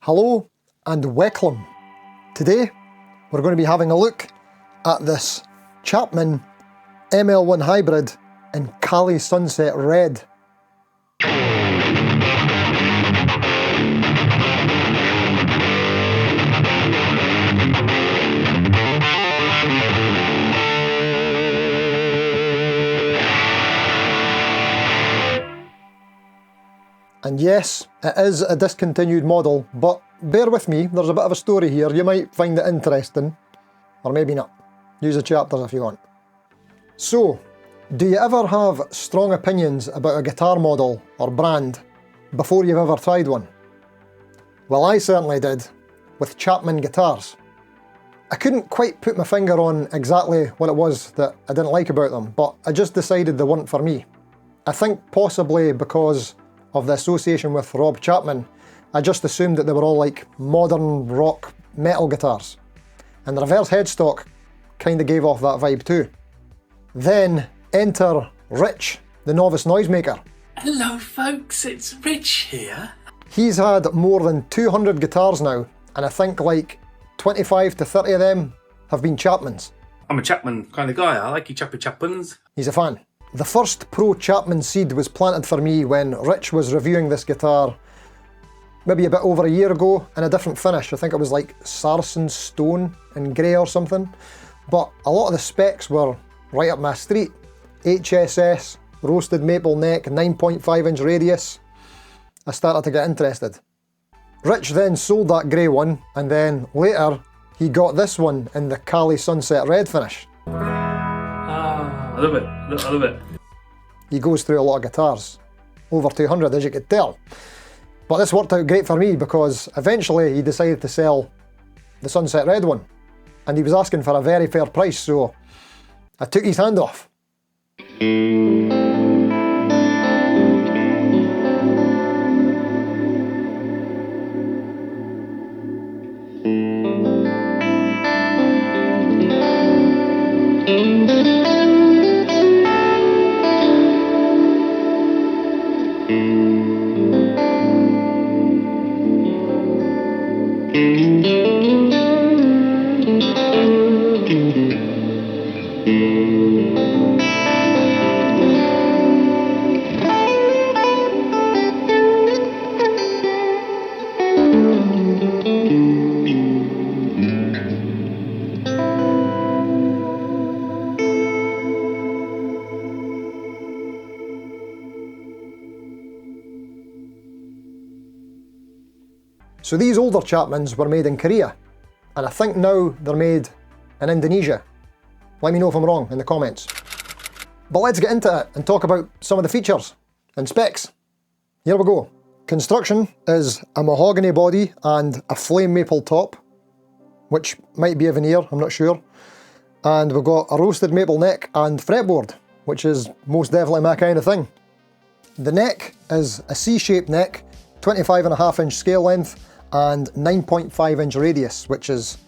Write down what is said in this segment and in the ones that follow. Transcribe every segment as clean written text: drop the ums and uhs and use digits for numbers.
Hello and welcome. Today we're going to be having a look at this Chapman ML1 Hybrid in Cali Sunset Red. And yes, it is a discontinued model, but bear with me, there's a bit of a story here. You might find it interesting, or maybe not. Use the chapters if you want. So, do you ever have strong opinions about a guitar model or brand before you've ever tried one? Well, I certainly did, with Chapman Guitars. I couldn't quite put my finger on exactly what it was that I didn't like about them, but I just decided they weren't for me. I think possibly because of the association with Rob Chapman, I just assumed that they were all like modern rock metal guitars. And the reverse headstock kind of gave off that vibe too. Then enter Rich, the novice noisemaker. Hello folks, it's Rich here. He's had more than 200 guitars now, and I think like 25 to 30 of them have been Chapmans. I'm a Chapman kind of guy, I like your Chapmans. He's a fan. The first pro Chapman seed was planted for me when Rich was reviewing this guitar maybe a bit over a year ago in a different finish. I think it was like Saracen Stone in grey or something. But a lot of the specs were right up my street. HSS, roasted maple neck, 9.5 inch radius. I started to get interested. Rich then sold that grey one, and then later he got this one in the Cali Sunset Red finish. I love it, I love it. He goes through a lot of guitars, over 200 as you could tell. But this worked out great for me because eventually he decided to sell the Sunset Red one, and he was asking for a very fair price, so I took his hand off. So these older Chapmans were made in Korea, and I think now they're made in Indonesia. Let me know if I'm wrong in the comments. But let's get into it and talk about some of the features and specs. Here we go. Construction is a mahogany body and a flame maple top, which might be a veneer, I'm not sure. And we've got a roasted maple neck and fretboard, which is most definitely my kind of thing. The neck is a C-shaped neck, 25.5 inch scale length, and 9.5 inch radius, which is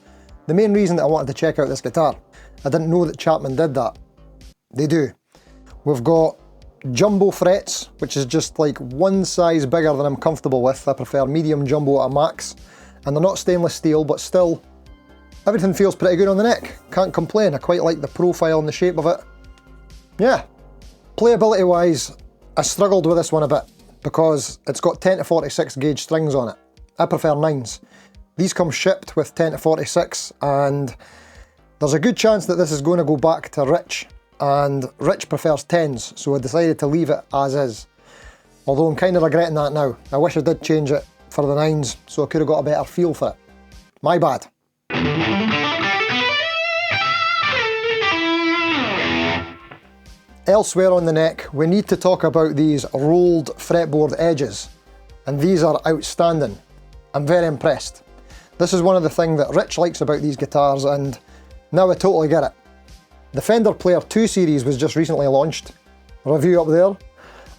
the main reason that I wanted to check out this guitar. I didn't know that Chapman did that. They do. We've got jumbo frets, which is just like one size bigger than I'm comfortable with. I prefer medium jumbo at a max. And they're not stainless steel, but still, everything feels pretty good on the neck. Can't complain. I quite like the profile and the shape of it. Yeah. Playability wise, I struggled with this one a bit because it's got 10 to 46 gauge strings on it. I prefer 9s. These come shipped with 10 to 46, and there's a good chance that this is going to go back to Rich, and Rich prefers 10s, so I decided to leave it as is. Although I'm kind of regretting that now. I wish I did change it for the 9s, so I could have got a better feel for it. My bad. Elsewhere on the neck, we need to talk about these rolled fretboard edges, and these are outstanding. I'm very impressed. This is one of the things that Rich likes about these guitars, and now I totally get it. The Fender Player 2 series was just recently launched, review up there,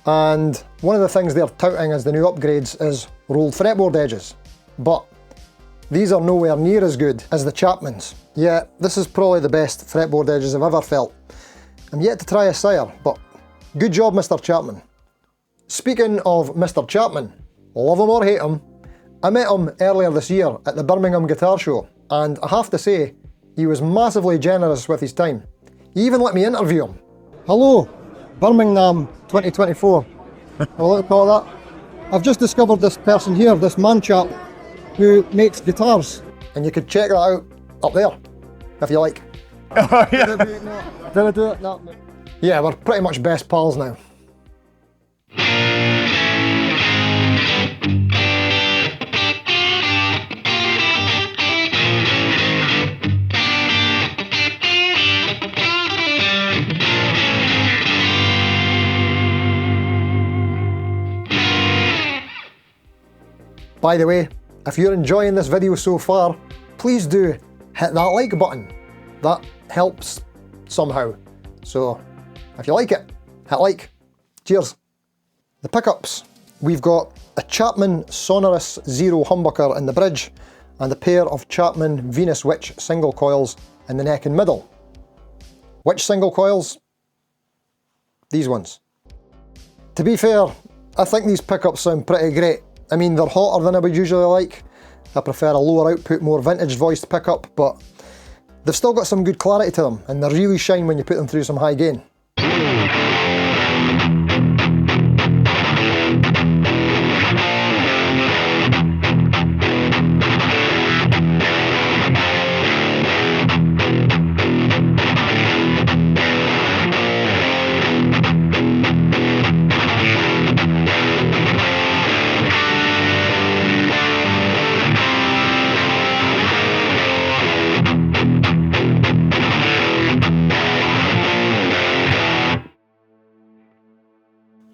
and one of the things they're touting as the new upgrades is rolled fretboard edges. But these are nowhere near as good as the Chapmans. Yeah, this is probably the best fretboard edges I've ever felt. I'm yet to try a Sire, but good job, Mr. Chapman. Speaking of Mr. Chapman, love him or hate him, I met him earlier this year at the Birmingham Guitar Show, and I have to say, he was massively generous with his time. He even let me interview him. Hello, Birmingham 2024. I like to call that. I've just discovered this person here, this man chap, who makes guitars. And you could check that out up there, if you like. Oh, yeah. Did I do it? No. Yeah, we're pretty much best pals now. By the way, if you're enjoying this video so far, please do hit that like button. That helps somehow. So if you like it, hit like. Cheers. The pickups. We've got a Chapman Sonorous Zero humbucker in the bridge and a pair of Chapman Venus Witch single coils in the neck and middle. Which single coils? These ones. To be fair, I think these pickups sound pretty great. I mean, they're hotter than I would usually like. I prefer a lower output, more vintage voiced pickup, but they've still got some good clarity to them, and they really shine when you put them through some high gain.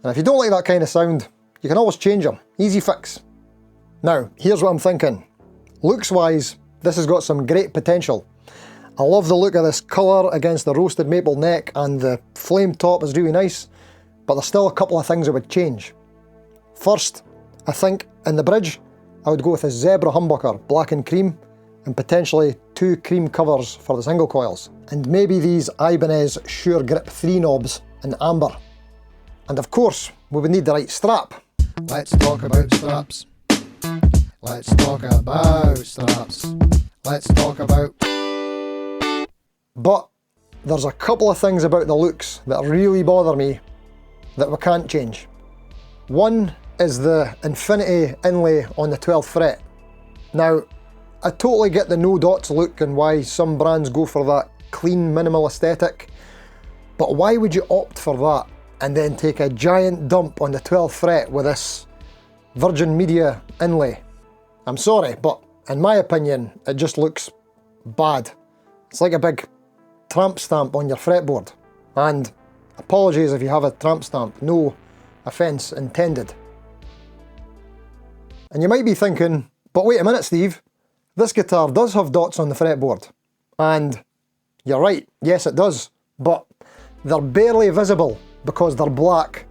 And if you don't like that kind of sound, you can always change them. Easy fix. Now, here's what I'm thinking. Looks wise, this has got some great potential. I love the look of this colour against the roasted maple neck, and the flame top is really nice, but there's still a couple of things I would change. First, I think in the bridge, I would go with a zebra humbucker, black and cream, and potentially 2 cream covers for the single coils. And maybe these Ibanez Sure Grip 3 knobs in amber. And of course, we would need the right strap. Let's talk about straps. Let's talk about straps. Let's talk about... But there's a couple of things about the looks that really bother me that we can't change. One is the infinity inlay on the 12th fret. Now, I totally get the no dots look and why some brands go for that clean, minimal aesthetic, but why would you opt for that and then take a giant dump on the 12th fret with this Virgin Media inlay? I'm sorry, but in my opinion, it just looks bad. It's like a big tramp stamp on your fretboard. And apologies if you have a tramp stamp, no offence intended. And you might be thinking, but wait a minute, Steve, this guitar does have dots on the fretboard. And you're right, yes it does, but they're barely visible because they're black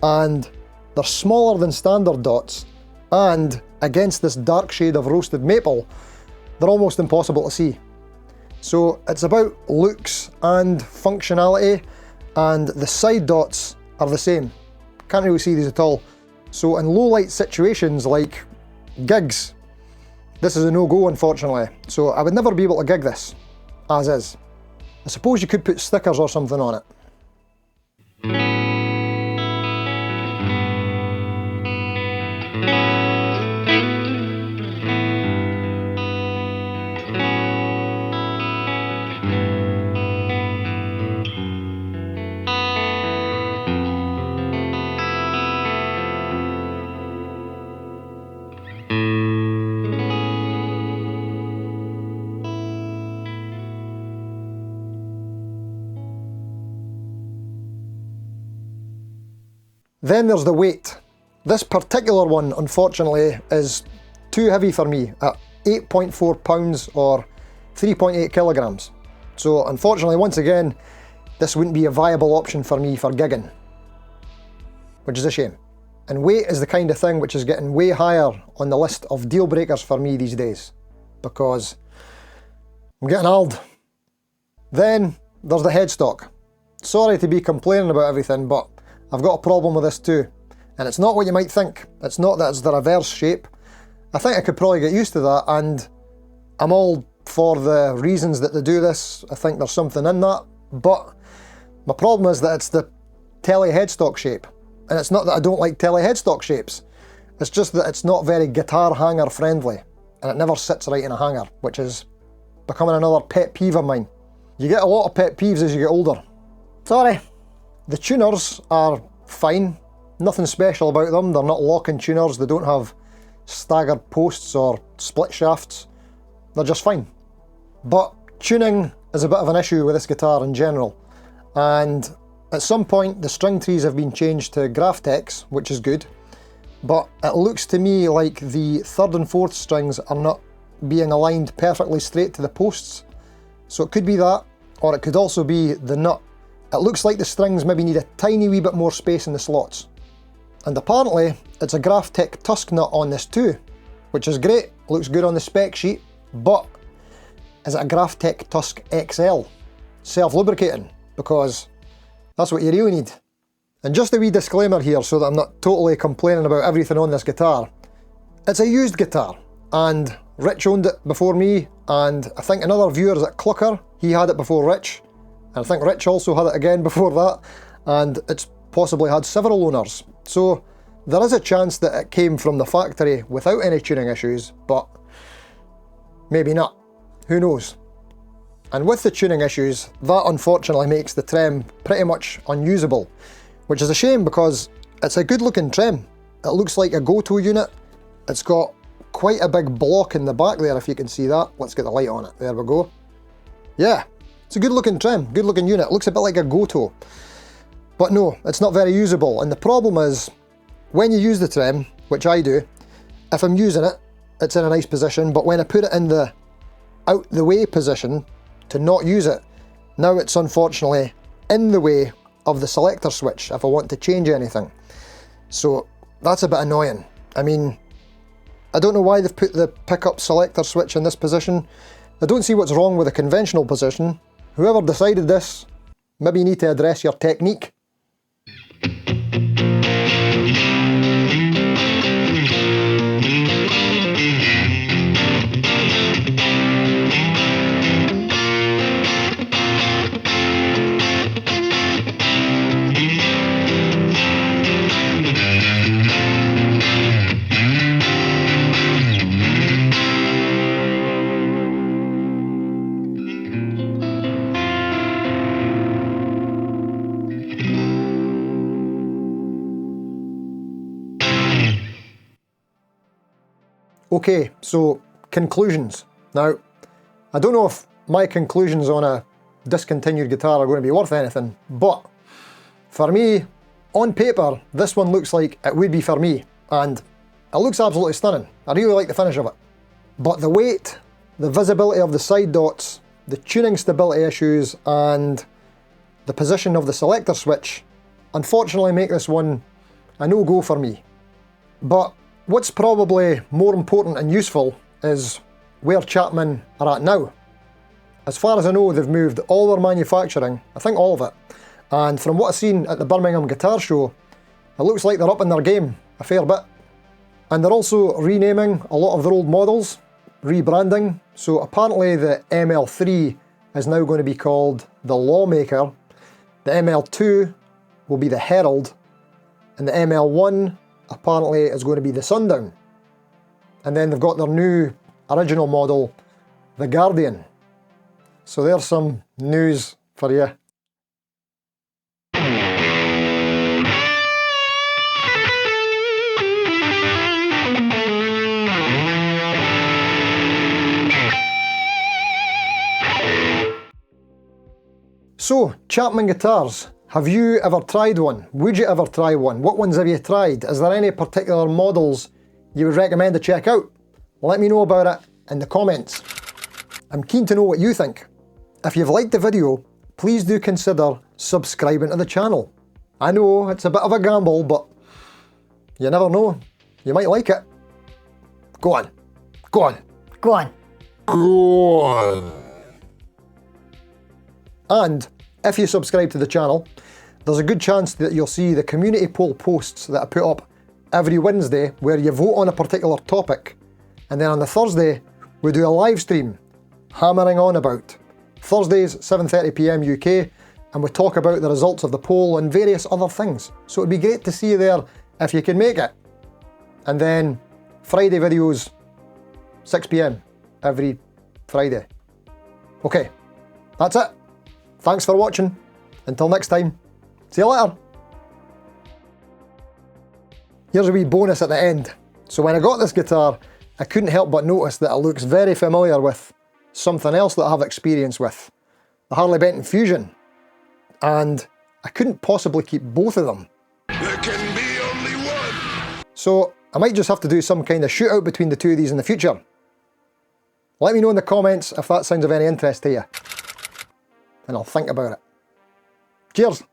and they're smaller than standard dots, and against this dark shade of roasted maple, they're almost impossible to see. So it's about looks and functionality, and the side dots are the same. Can't really see these at all. So in low light situations like gigs, this is a no-go unfortunately. So I would never be able to gig this, as is. I suppose you could put stickers or something on it. Then there's the weight. This particular one, unfortunately, is too heavy for me at 8.4 pounds or 3.8 kilograms. So unfortunately, once again, this wouldn't be a viable option for me for gigging, which is a shame. And weight is the kind of thing which is getting way higher on the list of deal breakers for me these days, because I'm getting old. Then there's the headstock. Sorry to be complaining about everything, but I've got a problem with this too. And it's not what you might think. It's not that it's the reverse shape. I think I could probably get used to that, and I'm all for the reasons that they do this. I think there's something in that, but my problem is that it's the telly headstock shape. And it's not that I don't like telly headstock shapes, it's just that it's not very guitar hanger friendly, and it never sits right in a hanger, which is becoming another pet peeve of mine. You get a lot of pet peeves as you get older. Sorry. The tuners are fine, nothing special about them. They're not lock-in tuners, they don't have staggered posts or split shafts. They're just fine. But tuning is a bit of an issue with this guitar in general, and at some point the string trees have been changed to Graphtex, which is good, but it looks to me like the 3rd and 4th strings are not being aligned perfectly straight to the posts. So it could be that, or it could also be the nut. It looks like the strings maybe need a tiny wee bit more space in the slots. And apparently it's a Graphtec Tusk nut on this too, which is great, looks good on the spec sheet, but is it a Graphtec Tusk XL? Self-lubricating, because that's what you really need. And just a wee disclaimer here so that I'm not totally complaining about everything on this guitar. It's a used guitar, and Rich owned it before me, and I think another viewer is at Clucker, he had it before Rich, and I think Rich also had it again before that, and it's possibly had several owners. So there is a chance that it came from the factory without any tuning issues, but maybe not. Who knows? And with the tuning issues, that unfortunately makes the trem pretty much unusable, which is a shame because it's a good looking trem. It looks like a go-to unit. It's got quite a big block in the back there, if you can see that. Let's get the light on it. There we go. Yeah, it's a good looking trem, good looking unit. It looks a bit like a Goto. But no, it's not very usable. And the problem is, when you use the trem, which I do, if I'm using it, it's in a nice position, but when I put it in the out the way position to not use it, now it's unfortunately in the way of the selector switch if I want to change anything. So that's a bit annoying. I mean, I don't know why they've put the pickup selector switch in this position. I don't see what's wrong with the conventional position. Whoever decided this, maybe you need to address your technique. Okay, so conclusions. Now, I don't know if my conclusions on a discontinued guitar are going to be worth anything, but for me, on paper, this one looks like it would be for me, and it looks absolutely stunning. I really like the finish of it. But the weight, the visibility of the side dots, the tuning stability issues, and the position of the selector switch, unfortunately make this one a no-go for me. But what's probably more important and useful is where Chapman are at now. As far as I know, they've moved all their manufacturing, I think all of it, and from what I've seen at the Birmingham Guitar Show, it looks like they're up in their game a fair bit. And they're also renaming a lot of their old models, rebranding, so apparently the ML3 is now going to be called the Lawmaker, the ML2 will be the Herald, and the ML1 apparently is going to be the Sundown. And then they've got their new original model, the Guardian. So there's some news for you. So, Chapman guitars. Have you ever tried one? Would you ever try one? What ones have you tried? Is there any particular models you would recommend to check out? Let me know about it in the comments. I'm keen to know what you think. If you've liked the video, please do consider subscribing to the channel. I know it's a bit of a gamble, but you never know. You might like it. Go on. Go on. Go on. Go on. And if you subscribe to the channel, there's a good chance that you'll see the community poll posts that I put up every Wednesday where you vote on a particular topic And then on the Thursday, we do a live stream, hammering on about. Thursdays, 7:30 PM UK, and we talk about the results of the poll and various other things. So it'd be great to see you there if you can make it. And then Friday videos, 6 PM every Friday. Okay, that's it. Thanks for watching. Until next time, see you later. Here's a wee bonus at the end. So when I got this guitar, I couldn't help but notice that it looks very familiar with something else that I have experience with, the Harley Benton Fusion. And I couldn't possibly keep both of them. There can be only one. So I might just have to do some kind of shootout between the two of these in the future. Let me know in the comments if that sounds of any interest to you, and I'll think about it. Cheers!